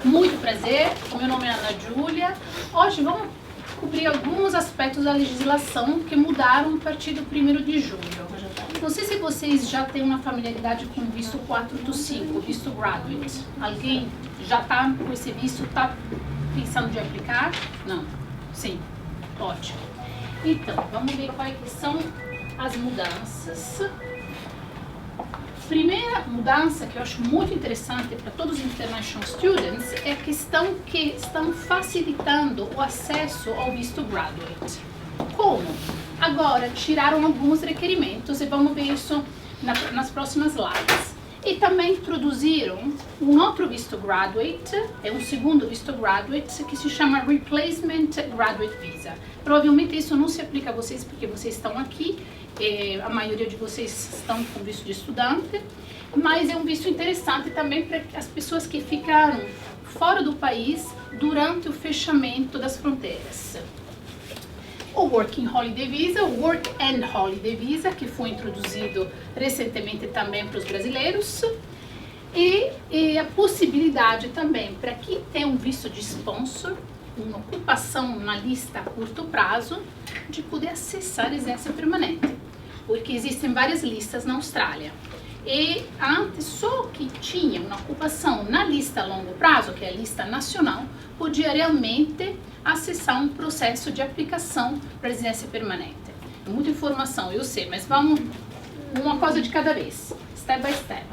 Muito prazer, meu nome é Ana Júlia. Hoje vamos cobrir alguns aspectos da legislação que mudaram a partir do 1º de julho. Não sei se vocês já têm uma familiaridade com o visto 485, visto graduate. Alguém já está com esse visto, está pensando de aplicar? Não? Sim? Ótimo. Então, vamos ver quais são as mudanças. Primeira mudança que eu acho muito interessante para todos os international students é a questão que estão facilitando o acesso ao visto graduate. Como? Agora tiraram alguns requerimentos e vamos ver isso nas próximas slides. E também introduziram um outro visto graduate, é um segundo visto graduate que se chama Replacement Graduate Visa. Provavelmente isso não se aplica a vocês porque vocês estão aqui. A maioria de vocês estão com visto de estudante, mas é um visto interessante também para as pessoas que ficaram fora do país durante o fechamento das fronteiras. O Working Holiday Visa, o Work and Holiday Visa, que foi introduzido recentemente também para os brasileiros, e a possibilidade também para quem tem um visto de sponsor, uma ocupação na lista a curto prazo, de poder acessar a residência permanente, porque existem várias listas na Austrália. E antes, só que tinha uma ocupação na lista a longo prazo, que é a lista nacional, podia realmente acessar um processo de aplicação para residência permanente. Muita informação, eu sei, mas vamos uma coisa de cada vez, step by step.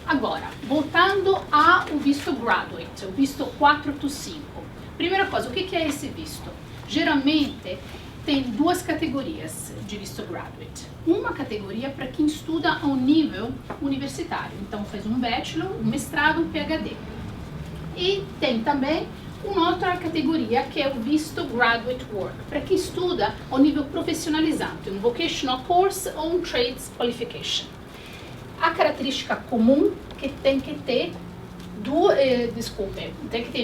Agora, voltando ao visto graduate, o visto 485. Primeira coisa, o que é esse visto? Geralmente tem duas categorias de visto graduate. Uma categoria para quem estuda ao nível universitário, então faz um bachelor, um mestrado, um PhD. E tem também uma outra categoria que é o visto graduate work, para quem estuda ao nível profissionalizante, um vocational course ou um trades qualification. A característica comum que tem que ter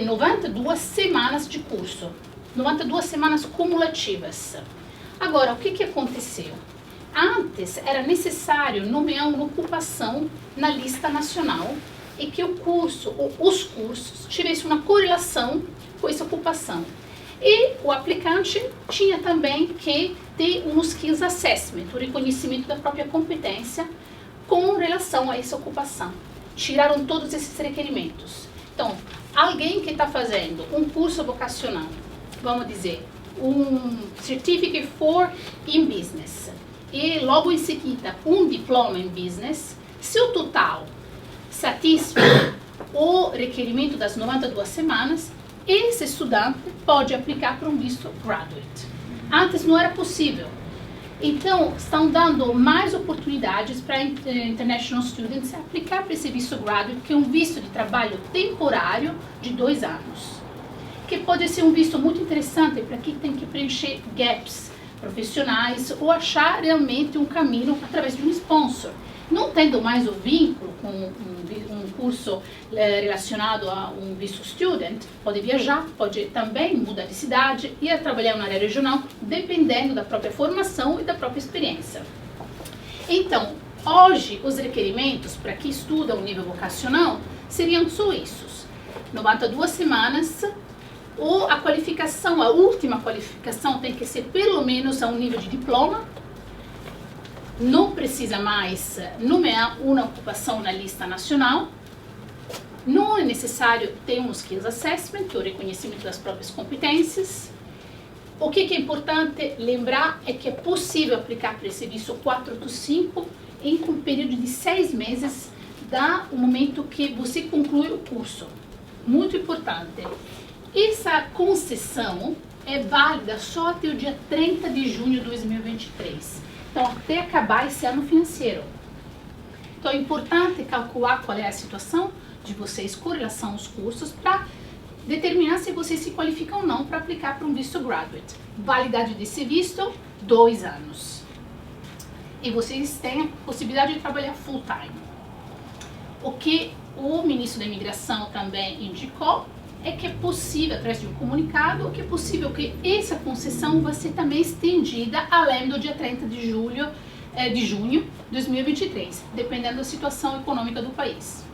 92 semanas de curso, 92 semanas cumulativas. Agora, o que aconteceu? Antes era necessário nomear uma ocupação na lista nacional e que o curso ou os cursos tivessem uma correlação com essa ocupação. E o aplicante tinha também que ter um skills assessment, o reconhecimento da própria competência com relação a essa ocupação. Tiraram todos esses requerimentos. Então, alguém que está fazendo um curso vocacional, vamos dizer, um Certificate for in Business, e logo em seguida um diploma em Business, se o total satisfaz o requerimento das 92 semanas, esse estudante pode aplicar para um visto graduate. Antes não era possível. Então, estão dando mais oportunidades para international students aplicar para esse visto graduate, que é um visto de trabalho temporário de 2 anos. Que pode ser um visto muito interessante para quem tem que preencher gaps profissionais ou achar realmente um caminho através de um sponsor. Não tendo mais o vínculo com um curso relacionado a um visto student, pode viajar, pode também mudar de cidade e trabalhar na área regional, dependendo da própria formação e da própria experiência. Então, hoje, os requerimentos para quem estuda o nível vocacional seriam só esses: 92 semanas, ou a qualificação, a última qualificação tem que ser pelo menos a um nível de diploma. Não precisa mais nomear uma ocupação na lista nacional. Não é necessário ter um skills assessment, o reconhecimento das próprias competências. O que é importante lembrar é que é possível aplicar para esse visto 485 em um período de 6 meses do momento que você conclui o curso. Muito importante. Essa concessão é válida só até o dia 30 de junho de 2023. Então, até acabar esse ano financeiro. Então, é importante calcular qual é a situação de vocês com relação aos cursos para determinar se vocês se qualificam ou não para aplicar para um visto graduate. Validade desse visto, 2 anos. E vocês têm a possibilidade de trabalhar full time. O que o ministro da Imigração também indicou é que é possível, através de um comunicado, que é possível que essa concessão vai ser também estendida além do dia 30 de junho de 2023, dependendo da situação econômica do país.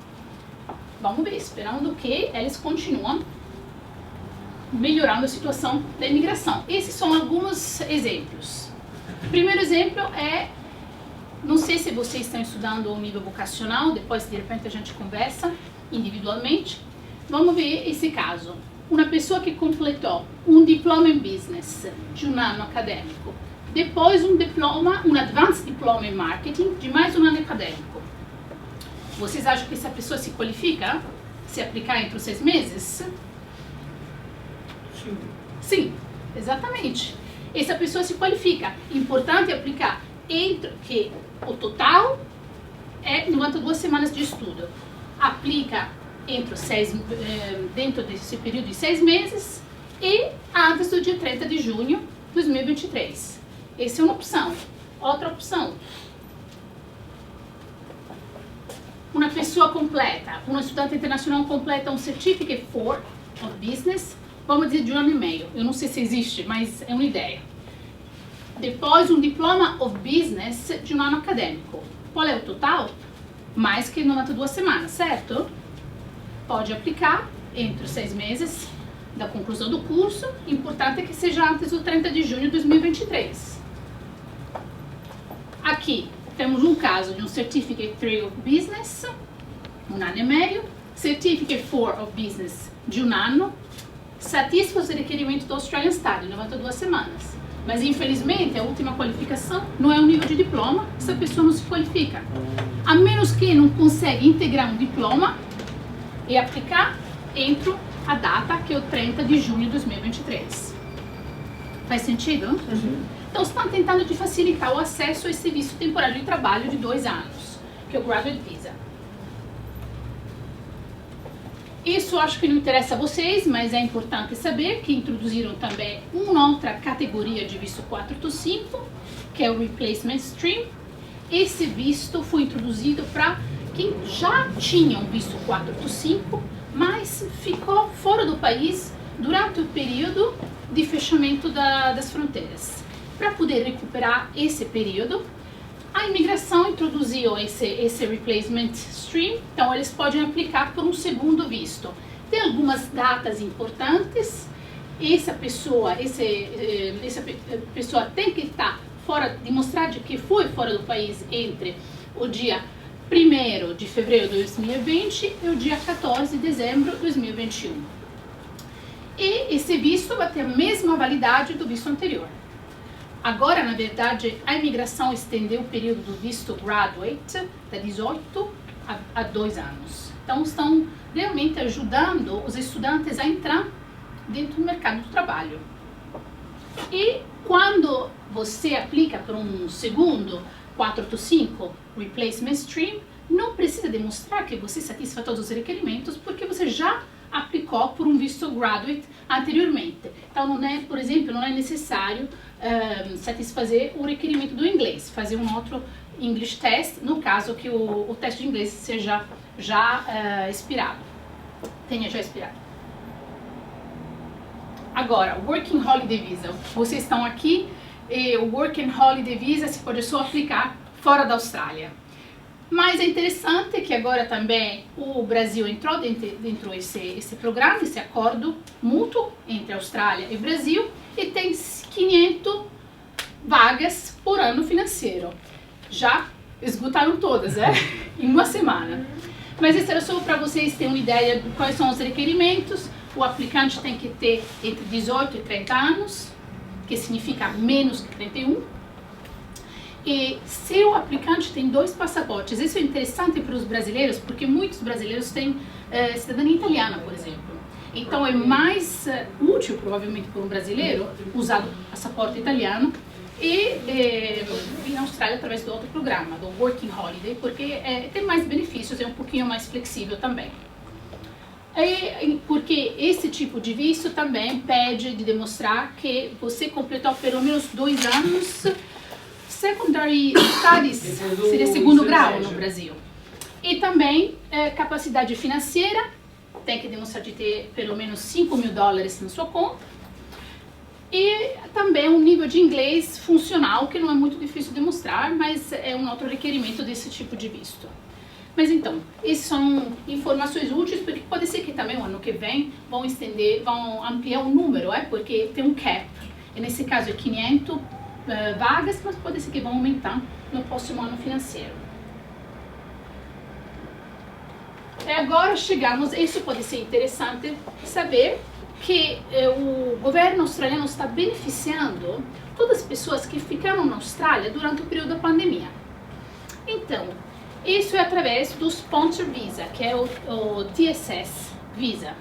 Vamos ver, esperando que eles continuem melhorando a situação da imigração. Esses são alguns exemplos. O primeiro exemplo é, não sei se vocês estão estudando o nível vocacional, depois de repente a gente conversa individualmente. Vamos ver esse caso. Uma pessoa que completou um diploma em business de um ano acadêmico, depois um advanced diploma em marketing de mais um ano acadêmico. Vocês acham que essa pessoa se qualifica se aplicar entre os 6 meses? Sim, exatamente. Essa pessoa se qualifica. Importante aplicar entre que o total é 92 semanas de estudo. Aplica dentro desse período de 6 meses e antes do dia 30 de junho de 2023. Essa é uma opção. Outra opção. Uma pessoa completa, uma estudante internacional completa um Certificate of Business, vamos dizer de 1 ano e meio. Eu não sei se existe, mas é uma ideia. Depois um Diploma of Business de um ano acadêmico. Qual é o total? Mais que 92 semanas, certo? Pode aplicar entre os 6 meses da conclusão do curso. Importante é que seja antes do 30 de junho de 2023. Aqui temos um caso de um Certificate 3 of Business, 1 ano e meio. Certificate 4 of Business de 1 ano. Satisfaz o requerimento do Australian Study, 92 semanas. Mas infelizmente a última qualificação não é um nível de diploma, essa pessoa não se qualifica. A menos que não consiga integrar um diploma e aplicar entre a data que é o 30 de junho de 2023. Faz sentido? Uhum. Então estão tentando te facilitar o acesso a esse visto temporário de trabalho de 2 anos, que é o Graduate Visa. Isso acho que não interessa a vocês, mas é importante saber que introduziram também uma outra categoria de visto 485, que é o Replacement Stream. Esse visto foi introduzido para quem já tinha um visto 485, mas ficou fora do país durante o período de fechamento das fronteiras. Para poder recuperar esse período, a imigração introduziu esse Replacement Stream, então eles podem aplicar por um segundo visto. Tem algumas datas importantes, essa pessoa tem que estar fora, demonstrar que foi fora do país entre o dia 1º de fevereiro de 2020 e o dia 14 de dezembro de 2021. E esse visto vai ter a mesma validade do visto anterior. Agora, na verdade, a imigração estendeu o período do visto graduate de 18 a 2 anos. Então, estão realmente ajudando os estudantes a entrar dentro do mercado do trabalho. E quando você aplica para um segundo 485 Replacement Stream, não precisa demonstrar que você satisfaz todos os requerimentos, porque você já aplicou por um visto graduate anteriormente. Então, não é, por exemplo, não é necessário satisfazer o requerimento do inglês, fazer um outro English Test, no caso que o teste de inglês seja já expirado, tenha já expirado. Agora, Working Holiday Visa. Vocês estão aqui, e o Working Holiday Visa se pode só aplicar fora da Austrália. Mas é interessante que agora também o Brasil entrou dentro esse programa, esse acordo mútuo entre Austrália e Brasil, e tem 500 vagas por ano financeiro. Já esgotaram todas, em uma semana. Mas isso era só para vocês terem uma ideia de quais são os requerimentos. O aplicante tem que ter entre 18 e 30 anos, que significa menos que 31. E se o aplicante tem 2 passaportes, isso é interessante para os brasileiros, porque muitos brasileiros têm cidadania italiana, por exemplo. Então é mais útil, provavelmente, para um brasileiro usar o passaporte italiano e vir na Austrália através do outro programa, do Working Holiday, porque tem mais benefícios, é um pouquinho mais flexível também. Porque esse tipo de visto também pede de demonstrar que você completou pelo menos 2 anos Secondary Studies, seria segundo grau no Brasil. E também capacidade financeira, tem que demonstrar de ter pelo menos $5.000 na sua conta. E também um nível de inglês funcional, que não é muito difícil de demonstrar, mas é um outro requerimento desse tipo de visto. Mas então, essas são informações úteis, porque pode ser que também o ano que vem vão estender, vão ampliar o número, porque tem um cap. E nesse caso é 500 vagas, mas pode ser que vão aumentar no próximo ano financeiro. E agora chegamos, isso pode ser interessante saber, que o governo australiano está beneficiando todas as pessoas que ficaram na Austrália durante o período da pandemia. Então, isso é através do Sponsor Visa, que é o TSS Visa.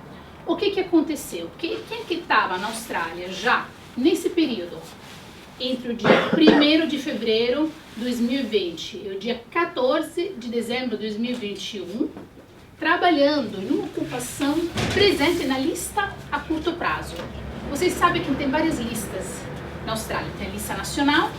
O que aconteceu? Quem que estava na Austrália já nesse período, entre o dia 1º de fevereiro de 2020 e o dia 14 de dezembro de 2021, trabalhando em uma ocupação presente na lista a curto prazo. Vocês sabem que tem várias listas na Austrália. Tem a lista nacional,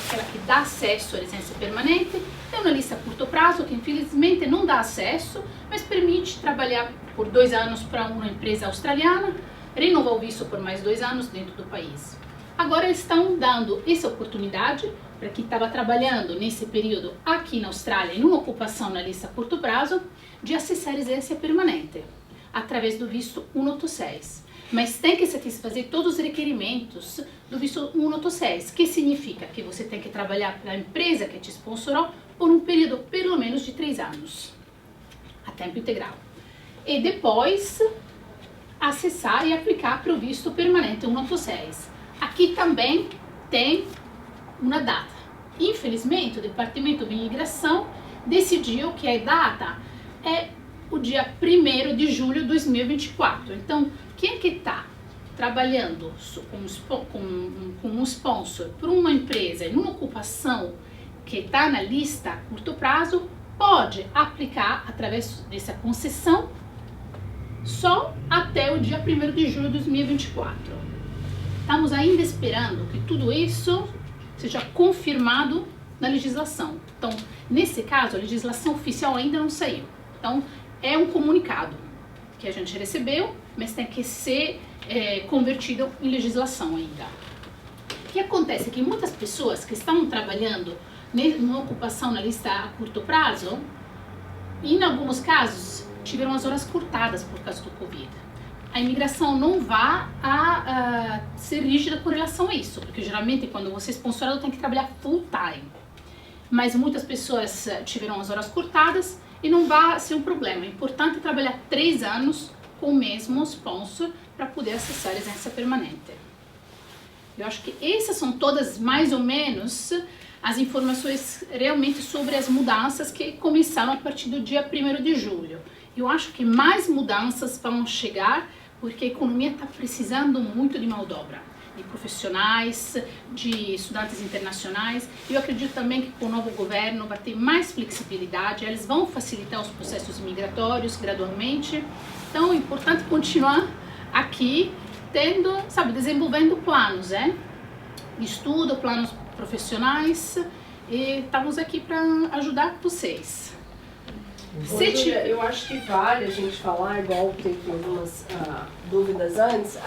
aquela que dá acesso à residência permanente. Tem uma lista a curto prazo, que infelizmente não dá acesso, mas permite trabalhar por 2 anos para uma empresa australiana, renovar o visto por mais 2 anos dentro do país. Agora eles estão dando essa oportunidade para quem estava trabalhando nesse período aqui na Austrália, em uma ocupação na lista a curto prazo, de acessar a residência permanente, através do visto 186. Mas tem que satisfazer todos os requerimentos do visto 186, que significa que você tem que trabalhar para a empresa que te sponsorou por um período pelo menos de 3 anos, a tempo integral. E depois acessar e aplicar para o visto permanente 186. Aqui também tem uma data. Infelizmente, o Departamento de Imigração decidiu que a data é o dia 1º de julho de 2024. Então, quem que está trabalhando com um sponsor para uma empresa em uma ocupação que está na lista a curto prazo, pode aplicar através dessa concessão só até o dia 1º de julho de 2024. Estamos ainda esperando que tudo isso seja confirmado na legislação. Então, nesse caso, a legislação oficial ainda não saiu. Então, é um comunicado que a gente recebeu, mas tem que ser convertido em legislação ainda. O que acontece é que muitas pessoas que estão trabalhando numa ocupação na lista a curto prazo, em alguns casos, tiveram as horas cortadas por causa do Covid. A imigração não vai ser rígida com relação a isso, porque geralmente quando você é sponsorado tem que trabalhar full time. Mas muitas pessoas tiveram as horas cortadas e não vai ser um problema. É importante trabalhar 3 anos com o mesmo sponsor para poder acessar a residência permanente. Eu acho que essas são todas mais ou menos as informações realmente sobre as mudanças que começaram a partir do dia 1º de julho. Eu acho que mais mudanças vão chegar porque a economia está precisando muito de mão de obra, de profissionais, de estudantes internacionais. Eu acredito também que com o novo governo vai ter mais flexibilidade, eles vão facilitar os processos migratórios gradualmente. Então é importante continuar aqui desenvolvendo planos, de estudo, planos profissionais, e estamos aqui para ajudar vocês. Eu acho que vale a gente falar, igual teve algumas dúvidas antes,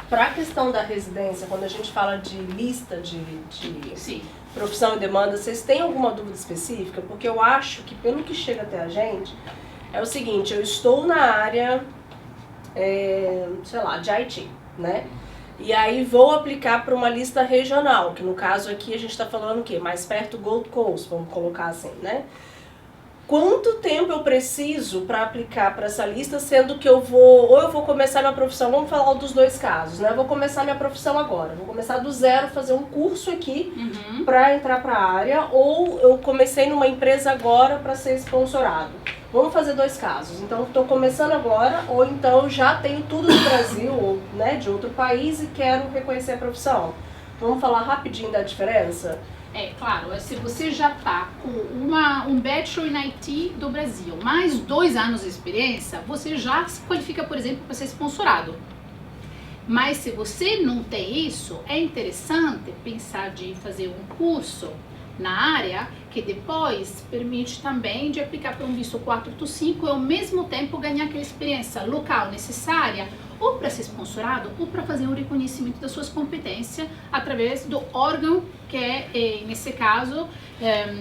para a questão da residência, quando a gente fala de lista de profissão e demanda, vocês têm alguma dúvida específica? Porque eu acho que pelo que chega até a gente, é o seguinte, eu estou na área, de IT, né? E aí vou aplicar para uma lista regional, que no caso aqui a gente está falando o quê? Mais perto do Gold Coast, vamos colocar assim, né? Quanto tempo eu preciso para aplicar para essa lista, sendo que eu vou começar minha profissão, vamos falar dos 2 casos, né? Eu vou começar minha profissão agora, vou começar do zero, fazer um curso aqui para entrar para a área, ou eu comecei numa empresa agora para ser sponsorado. Vamos fazer 2 casos, então estou começando agora, ou então já tenho tudo do Brasil, ou de outro país e quero reconhecer a profissão. Vamos falar rapidinho da diferença? Claro, se você já está com um Bachelor em IT do Brasil, mais 2 anos de experiência, você já se qualifica, por exemplo, para ser sponsorado. Mas se você não tem isso, é interessante pensar de fazer um curso na área que depois permite também de aplicar para um visto 485 e ao mesmo tempo ganhar aquela experiência local necessária ou para ser sponsorado ou para fazer um reconhecimento das suas competências através do órgão que é, nesse caso,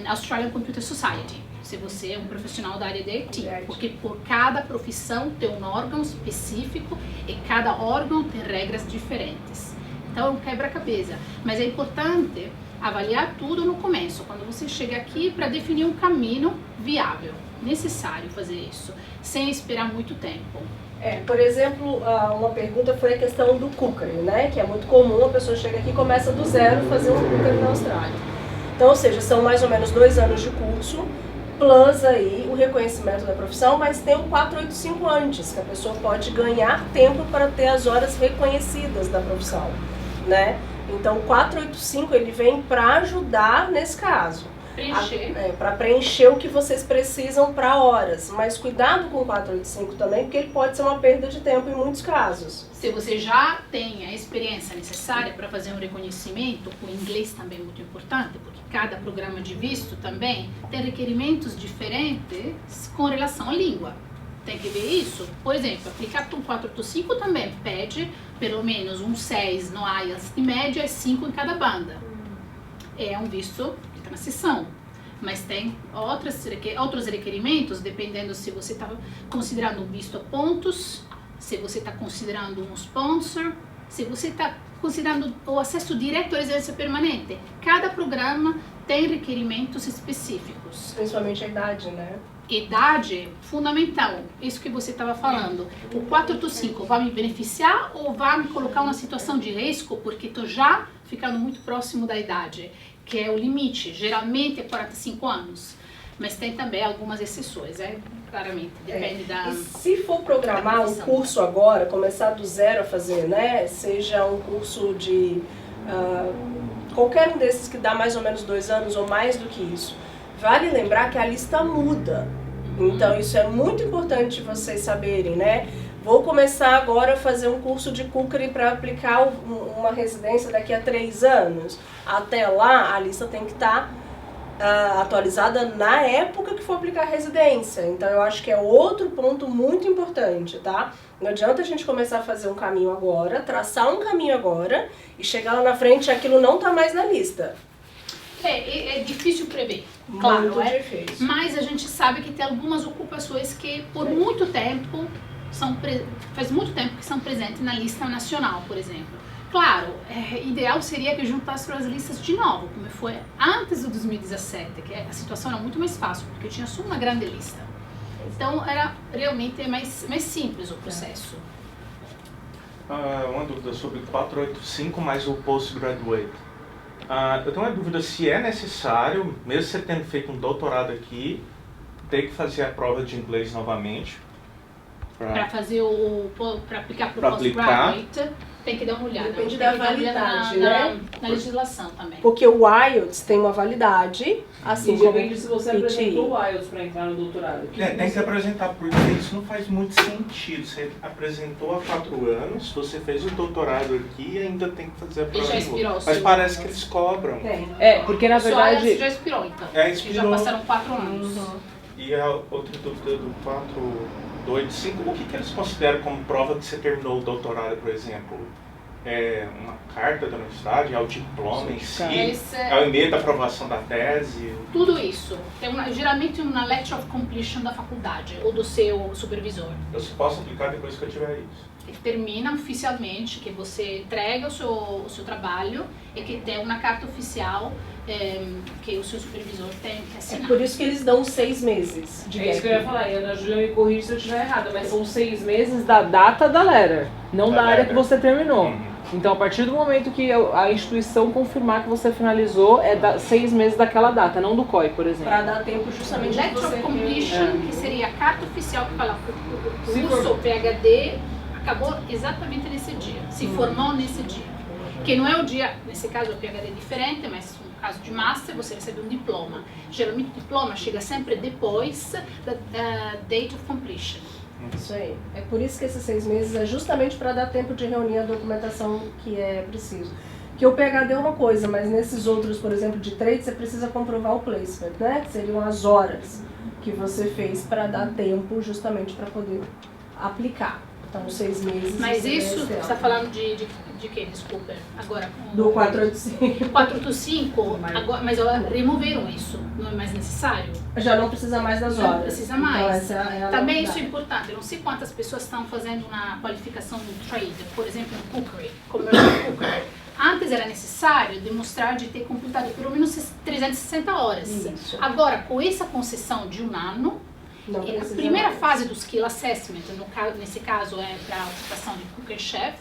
Australian Computer Society. se você é um profissional da área de IT, porque por cada profissão tem um órgão específico e cada órgão tem regras diferentes. Então é um quebra-cabeça, mas é importante avaliar tudo no começo, quando você chega aqui, para definir um caminho viável. Necessário fazer isso, sem esperar muito tempo. Por exemplo, uma pergunta foi a questão do cookery, né? Que é muito comum, a pessoa chega aqui e começa do zero a fazer um cookery na Austrália. Então, ou seja, são mais ou menos 2 anos de curso, plus aí o reconhecimento da profissão, mas tem o 485 antes, que a pessoa pode ganhar tempo para ter as horas reconhecidas da profissão, né? Então, o 485 ele vem para ajudar nesse caso. Para preencher o que vocês precisam para horas. Mas cuidado com o 485 também, porque ele pode ser uma perda de tempo em muitos casos. Se você já tem a experiência necessária para fazer um reconhecimento, o inglês também é muito importante, porque cada programa de visto também tem requerimentos diferentes com relação à língua. Tem que ver isso. Por exemplo, aplicar para um 485 também pede pelo menos um 6 no IELTS de média e 5 em cada banda. É um visto de transição, mas tem outros requerimentos, dependendo se você está considerando um visto a pontos, se você está considerando um sponsor, se você está considerando o acesso direto à residência permanente. Cada programa tem requerimentos específicos. Principalmente a idade, né? Idade fundamental, isso que você estava falando. O 485 vai me beneficiar ou vai me colocar numa situação de risco porque estou já ficando muito próximo da idade, que é o limite, geralmente é 45 anos. Mas tem também algumas exceções, claramente, depende da... E se for programar um curso agora, começar do zero a fazer, né? Seja um curso de... qualquer um desses que dá mais ou menos 2 anos ou mais do que isso. Vale lembrar que a lista muda. Então isso é muito importante vocês saberem, né? Vou começar agora a fazer um curso de cookery para aplicar uma residência daqui a 3 anos. Até lá, a lista tem que estar atualizada na época que for aplicar a residência. Então eu acho que é outro ponto muito importante, tá? Não adianta a gente começar a fazer um caminho agora, traçar um caminho agora e chegar lá na frente e aquilo não tá mais na lista. É difícil prever, claro, muito difícil. Mas a gente sabe que tem algumas ocupações que por muito tempo faz muito tempo que são presentes na lista nacional, por exemplo. Claro, ideal seria que juntasse as listas de novo, como foi antes do 2017, que a situação era muito mais fácil, porque tinha só uma grande lista. Então era realmente mais simples o processo. Uma dúvida sobre 485 mais o postgraduate. Eu tenho uma dúvida se é necessário, mesmo você tendo feito um doutorado aqui, ter que fazer a prova de inglês novamente. Para aplicar para o postgraduate, tem que dar uma olhada. Depende da validade, né? Na legislação também. Porque o IELTS tem uma validade, assim como depende se você apresentou o IELTS para entrar no doutorado. Tem que apresentar, porque isso não faz muito sentido. Você apresentou há 4 anos, você fez o doutorado aqui e ainda tem que fazer a prova. E já expirou. Mas parece que eles cobram. Porque na verdade... Só já expirou, então. Expirou. Já passaram 4 anos. E a outra dúvida do 485, o que eles consideram como prova que você terminou o doutorado, por exemplo? É uma carta da universidade, é o diploma em si, é o e-mail da aprovação da tese? Tudo isso. Tem geralmente uma letter of completion da faculdade ou do seu supervisor. Eu só posso aplicar depois que eu tiver isso. Que termina oficialmente, que você entrega o seu trabalho e que tem uma carta oficial que o seu supervisor tem que assinar. É por isso que eles dão 6 meses de isso que eu ia falar, e a Ana Júlia me corrige se eu estiver errada, mas são 6 meses da data da letter, não da área que você terminou. Então, a partir do momento que a instituição confirmar que você finalizou, 6 meses daquela data, não do COI, por exemplo. Para dar tempo justamente de Letter você... of completion, que seria a carta oficial que fala o curso ou PhD acabou exatamente nesse dia, se formou nesse dia. Que não é o dia, nesse caso o PhD é diferente, mas no caso de Master você recebe um diploma. Geralmente o diploma chega sempre depois da date of completion. Isso aí. É por isso que esses 6 meses é justamente para dar tempo de reunir a documentação que é preciso. Que o PhD é uma coisa, mas nesses outros, por exemplo, de trade, você precisa comprovar o placement, né? Que seriam as horas que você fez para dar tempo justamente para poder aplicar. Então, 6 meses. Mas isso, você está falando de quê? Desculpa. Agora, do 485. 485, agora, mas removeram isso. Não é mais necessário? Já não precisa mais das horas. Não precisa mais. Então, essa é a Também novidade. isso é importante. Eu não sei quantas pessoas estão fazendo uma qualificação no trade, por exemplo, no cookery, commercial cookery. Antes era necessário demonstrar de ter completado pelo menos 360 horas. Isso. Agora, com essa concessão de 1 ano, Não a precisa primeira mais. fase do skill assessment, nesse caso é para a ocupação de cooker chef,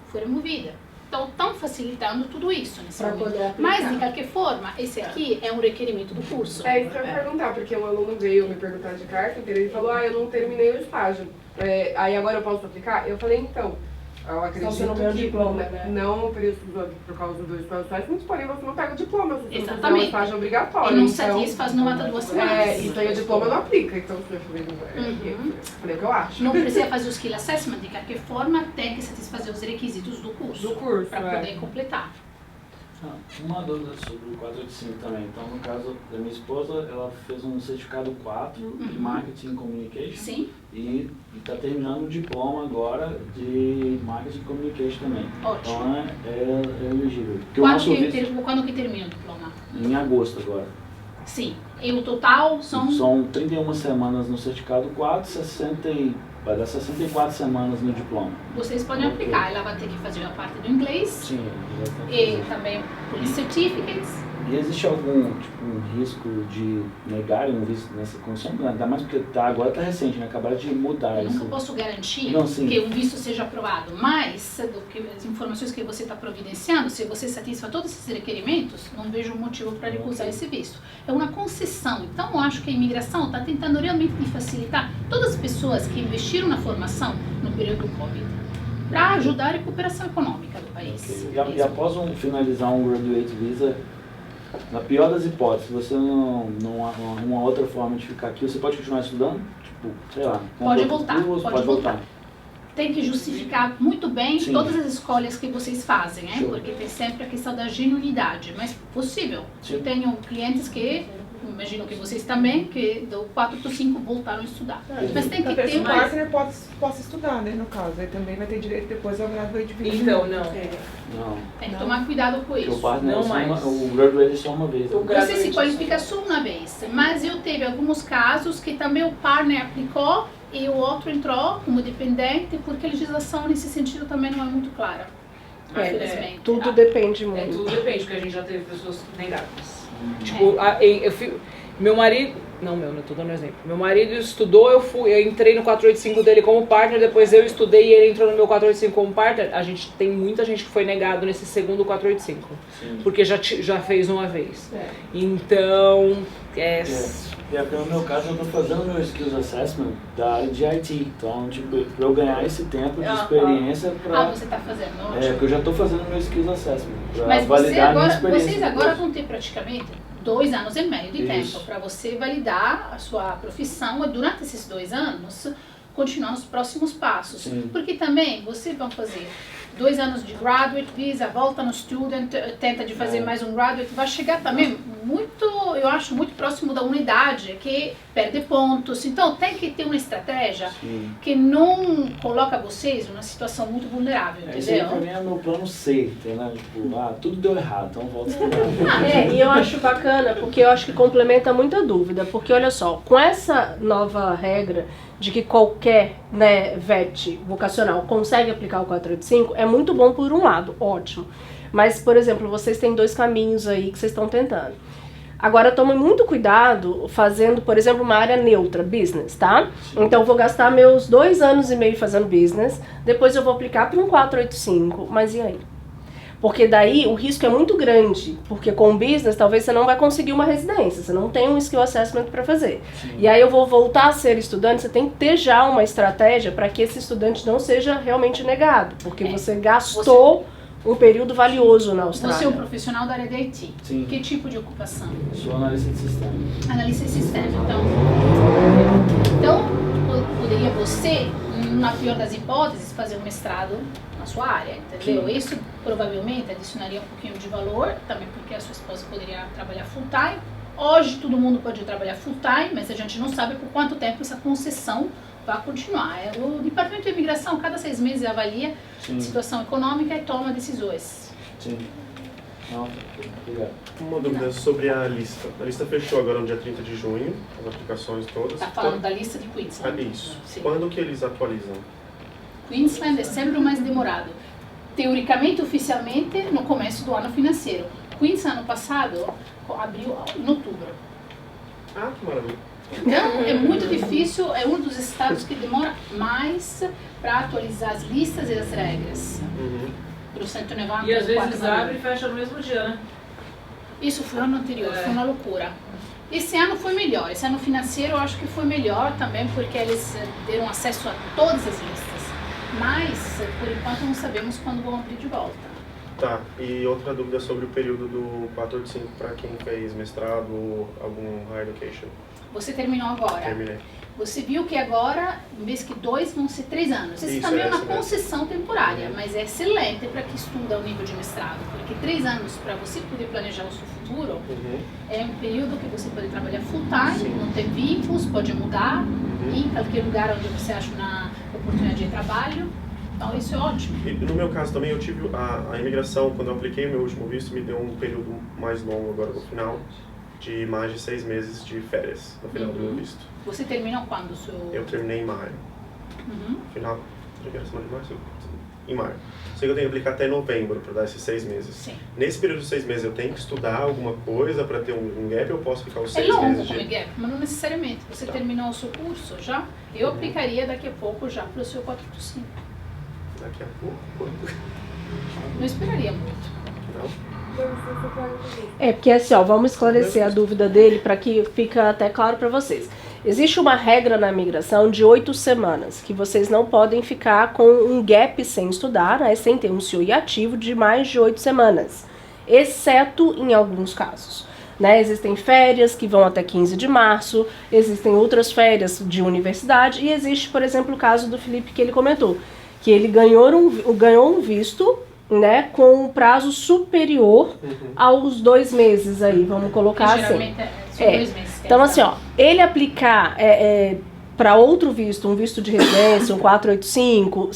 foi removida. Então, estão facilitando tudo isso nesse Pra momento. poder aplicar. Mas, de qualquer forma, esse aqui é um requerimento do curso. É isso que eu ia perguntar, porque um aluno veio me perguntar de carta, ele falou, eu não terminei o estágio. Aí agora eu posso aplicar? Eu falei, então, eu acredito Só você não ganha o que diploma, né? não por causa do estágio, mas porém você não pega o diploma, você não fizer um Exatamente. estágio obrigatório. E não então, satisfaz 92 semanas. e tem o diploma não aplica, então eu falei, falei o que eu acho. Não precisa fazer o skill assessment, de qualquer forma, tem que satisfazer os requisitos do curso. Do curso, para poder completar. Uma dúvida sobre o 485 também. Então, no caso da minha esposa, ela fez um certificado 4 de Marketing Communication. Sim. E está terminando o diploma agora de Marketing Communication também. Ótimo. Então, é elegível. Porque o nosso visto, Quando que termina o diploma? em agosto agora. Sim. E o total São 31 semanas no certificado 4, vai dar 64 semanas no diploma. Vocês podem aplicar. Ela vai ter que fazer a parte do inglês. Sim. E também Police Certificates. E existe algum risco de negarem um visto nessa condição? Ainda mais porque agora está recente, né? Acabaram de mudar Eu isso. nunca posso garantir Não, sim. que um visto seja aprovado, mas as informações que você está providenciando, se você satisfaz todos esses requerimentos, não vejo motivo para recusar esse visto. É uma concessão, então eu acho que a imigração está tentando realmente facilitar todas as pessoas que investiram na formação no período do Covid, para ajudar a recuperação econômica do país. Okay. E após finalizar um Graduate Visa, na pior das hipóteses, se você não arruma uma outra forma de ficar aqui, você pode continuar estudando? Tipo, sei lá. Pode voltar, pode voltar. Tem que justificar muito bem Sim. todas as escolhas que vocês fazem, né? Show. Porque tem sempre a questão da genuinidade, mas possível. Sim. Eu tenho clientes que, imagino que vocês também, que do 4 para o 5 voltaram a estudar. Mas tem que A ter pessoa mais... partner possa estudar, né, no caso. Aí também vai ter direito depois ao Graduate Visa. Então, não. Não. Tem que tomar cuidado com Porque o isso. partner Não é só mais. o Graduate é só uma vez. Você se qualifica só uma vez, mas eu teve alguns casos que também o partner aplicou e o outro entrou como dependente, porque a legislação nesse sentido também não é muito clara, infelizmente. Tudo depende muito. Tudo depende, porque a gente já teve pessoas negadas. Tipo, meu marido... Não, não tô dando exemplo. Meu marido estudou, eu entrei no 485 dele como partner, depois eu estudei e ele entrou no meu 485 como partner. Tem muita gente que foi negado nesse segundo 485. Sim. Porque já fez uma vez. Então, E aqui no meu caso eu tô fazendo meu Skills Assessment da área de IT. Então, tipo, pra eu ganhar esse tempo de experiência pra... você está fazendo, ótimo. porque eu já tô fazendo meu Skills Assessment. Pra Mas validar a minha experiência. vocês agora vão ter praticamente 2 anos e meio de Isso. tempo para você validar a sua profissão e durante esses 2 anos continuar nos próximos passos. Sim. Porque também vocês vão fazer 2 anos de graduate visa, volta no student, tenta de fazer mais um graduate, vai chegar também muito, eu acho, muito próximo da unidade, que perde pontos. Então tem que ter uma estratégia Sim. que não coloca vocês numa situação muito vulnerável, Isso aí pra entendeu? mim é meu plano C, entendeu? Tipo, tudo deu errado, então volta a estudar. E eu acho bacana, porque eu acho que complementa muita dúvida, porque olha só, com essa nova regra de que qualquer VET vocacional consegue aplicar o 485, é muito bom por um lado, ótimo. Mas, por exemplo, vocês têm 2 caminhos aí que vocês estão tentando. Agora, tome muito cuidado fazendo, por exemplo, uma área neutra, business, tá? Então, eu vou gastar meus 2 anos e meio fazendo business, depois eu vou aplicar para um 485, mas e aí? Porque daí o risco é muito grande, porque com o business talvez você não vai conseguir uma residência, você não tem um skill assessment para fazer. Sim. E aí eu vou voltar a ser estudante, você tem que ter já uma estratégia para que esse estudante não seja realmente negado, porque você gastou um período valioso na Austrália. Você é um profissional da área de IT. Sim. Que tipo de ocupação? Sou analista de sistema. Analista de sistema, então poderia você, na pior das hipóteses, fazer um mestrado na sua área, entendeu? Sim. Isso provavelmente adicionaria um pouquinho de valor, também porque a sua esposa poderia trabalhar full time. Hoje todo mundo pode trabalhar full time, mas a gente não sabe por quanto tempo essa concessão vai continuar. O Departamento de Imigração, cada 6 meses, avalia a situação econômica e toma decisões. Sim. Não, obrigado. Uma dúvida sobre a lista. A lista fechou agora no dia 30 de junho, as aplicações todas. Está falando da lista de Queensland. Isso. Sim. Quando que eles atualizam? Queensland é sempre o mais demorado. Teoricamente, oficialmente, no começo do ano financeiro. Queensland, ano passado, abriu em outubro. Ah, que maravilha. Então, é muito difícil, é um dos estados que demora mais para atualizar as listas e as regras. Para o Santo Nevado. E às vezes abre e fecha no mesmo dia, né? Isso foi ano anterior, foi uma loucura. Esse ano foi melhor, esse ano financeiro eu acho que foi melhor também porque eles deram acesso a todas as listas. Mas, por enquanto, não sabemos quando vão abrir de volta. Tá, e outra dúvida sobre o período do 485 para quem fez mestrado ou algum higher education. Você terminou agora. Terminei. Você viu que agora, em vez que 2, vão ser 3 anos. Isso Isso, também é uma isso mesmo. concessão temporária, mas é excelente para quem estuda o nível de mestrado. Porque 3 anos, para você poder planejar o seu futuro, é um período que você pode trabalhar full time, não tem vínculos, pode mudar, em qualquer lugar onde você acha uma oportunidade de trabalho. Então isso é ótimo. E no meu caso também, eu tive a imigração, quando eu apliquei o meu último visto, me deu um período mais longo agora no final, de mais de 6 meses de férias no final do meu visto. Você terminou quando o seu... Eu terminei em maio. Final, primeira semana de março, em maio. Sei que eu tenho que aplicar até novembro para dar esses 6 meses. Sim. Nesse período de 6 meses eu tenho que estudar alguma coisa para ter um gap ou eu posso ficar os É 6 longo meses como gap, mas não necessariamente. Você terminou o seu curso já? Eu aplicaria daqui a pouco já para o seu 485. Daqui a pouco? Não esperaria muito. Não? É, porque assim, ó, vamos esclarecer a dúvida dele para que fique até claro para vocês. Existe uma regra na migração de 8 semanas, que vocês não podem ficar com um gap sem estudar, né, sem ter um COI ativo de mais de 8 semanas, exceto em alguns casos. Né, existem férias que vão até 15 de março, existem outras férias de universidade e existe, por exemplo, o caso do Felipe que ele comentou, que ele ganhou um visto, né, com um prazo superior aos 2 meses aí, vamos colocar assim. Geralmente são 2 meses. Então assim, ó, ele aplicar para outro visto, um visto de residência, um 485,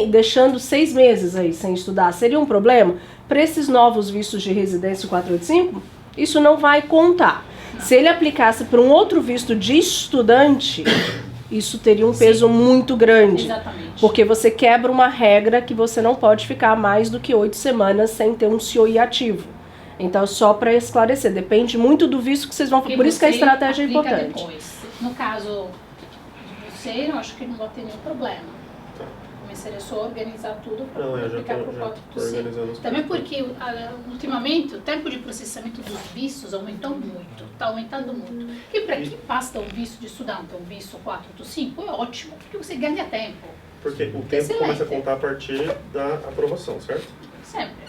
deixando 6 meses aí sem estudar, seria um problema? Para esses novos vistos de residência 485, isso não vai contar. Se ele aplicasse para um outro visto de estudante, isso teria um peso muito grande. Exatamente. Porque você quebra uma regra que você não pode ficar mais do que 8 semanas sem ter um COI ativo. Então, só para esclarecer, depende muito do visto que vocês vão... Por isso que a estratégia é importante. Depois. No caso de você, eu acho que não vai ter nenhum problema. Começaria só a organizar tudo para aplicar para o 485. Também porque, ultimamente, o tempo de processamento dos vistos aumentou muito. Está aumentando muito. E para quem passa um visto de estudante, um visto 485, é ótimo, porque você ganha tempo. Porque o tempo começa a contar a partir da aprovação, certo? Sempre.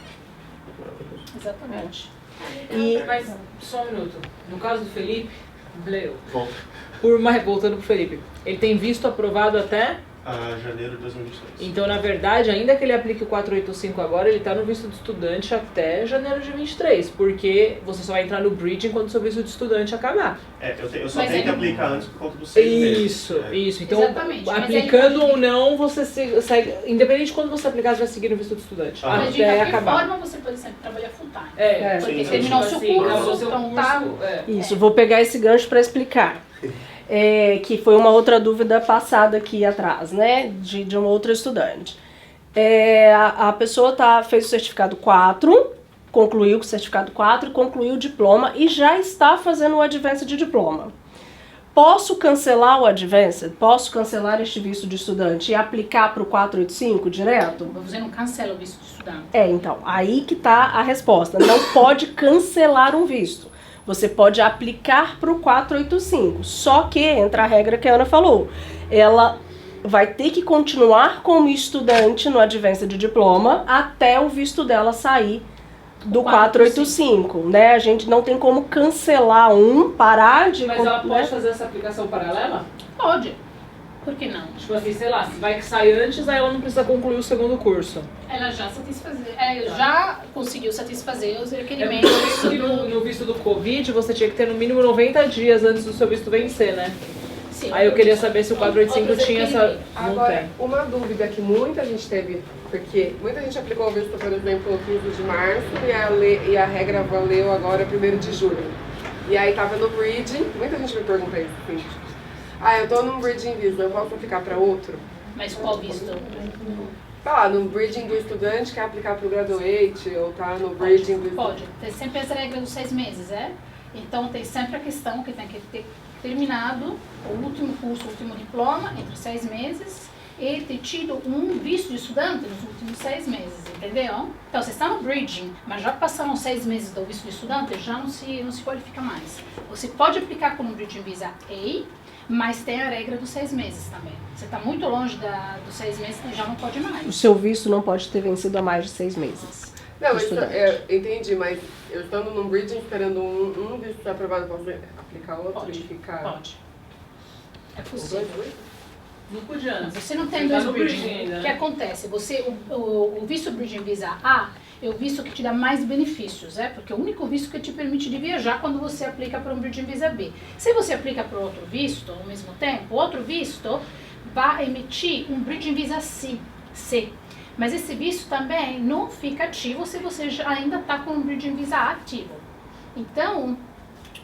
Exatamente. Mas, só um minuto. No caso do Felipe, Volta. voltando pro Felipe, ele tem visto aprovado até... A janeiro de 2023. Então, na verdade, ainda que ele aplique o 485 agora, ele está no visto de estudante até janeiro de 23, porque você só vai entrar no bridging quando o seu visto de estudante acabar. Eu só tenho que aplicar antes por conta dos 6 meses. Isso. Então, exatamente. aplicando ou não, você segue, independente de quando você aplicar, você vai seguir no visto de estudante. Mas de Até qualquer acabar. forma, você pode sempre trabalhar full time. Porque sim, terminou o seu curso, então tá... Isso, vou pegar esse gancho para explicar. Que foi uma outra dúvida passada aqui atrás, né, de uma outra estudante. A pessoa fez o certificado 4, concluiu o certificado 4, concluiu o diploma e já está fazendo o advanced de diploma. Posso cancelar o advanced? Posso cancelar este visto de estudante e aplicar para o 485 direto? Você não cancela o visto de estudante. Então, aí que está a resposta. Não pode cancelar um visto. Você pode aplicar para o 485, só que entra a regra que a Ana falou. Ela vai ter que continuar como estudante no Advanced de Diploma até o visto dela sair do 485, né? A gente não tem como cancelar parar de... Mas ela pode fazer essa aplicação paralela? Pode. Por que não? Tipo assim, sei lá, se vai que sai antes, aí ela não precisa concluir o segundo curso. Ela já já conseguiu satisfazer os requerimentos. No visto do Covid, você tinha que ter no mínimo 90 dias antes do seu visto vencer, né? Sim, Aí eu queria saber se o 485 tinha essa... Não Agora, tem. uma dúvida que muita gente teve, porque muita gente aplicou o visto, por exemplo, no 15 de março e a regra valeu agora 1º de julho. E aí tava no bridging, muita gente me pergunta isso, assim, eu tô num bridging visa, eu posso aplicar para outro? Mas qual visto? Tá lá, no bridging do estudante, quer aplicar pro graduate, ou tá no bridging do... Pode. Tem sempre as regras dos 6 meses, Então tem sempre a questão que tem que ter terminado o último curso, o último diploma, entre 6 meses, e ter tido um visto de estudante nos últimos 6 meses, entendeu? Então, você está no bridging, mas já passaram 6 meses do visto de estudante, já não se qualifica mais. Você pode aplicar com um bridging visa A, mas tem a regra dos 6 meses também. Você está muito longe dos 6 meses e já não pode mais. O seu visto não pode ter vencido há mais de 6 meses. Não, mas entendi, mas eu estando num bridging esperando um visto ser aprovado, posso aplicar outro Pode, e ficar... pode. É possível. Não podia, né? Você não tem Tá dois no bridging. bridging ainda, O né? que acontece? O visto bridging visa A é o visto que te dá mais benefícios, porque é o único visto que te permite de viajar quando você aplica para um bridging visa B. Se você aplica para outro visto ao mesmo tempo, outro visto vai emitir um bridging visa C. Mas esse visto também não fica ativo se você ainda está com um bridging visa A ativo. Então,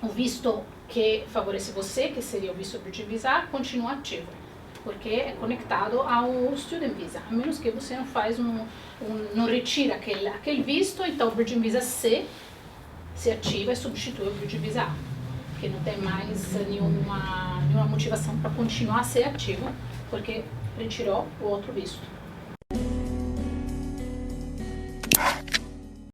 o visto que favorece você, que seria o visto bridging visa A, continua ativo, porque é conectado ao student visa, a menos que você não faz não retira aquele visto, então o bridging visa C se ativa e substitui o bridging visa A, porque não tem mais nenhuma motivação para continuar a ser ativo, porque retirou o outro visto.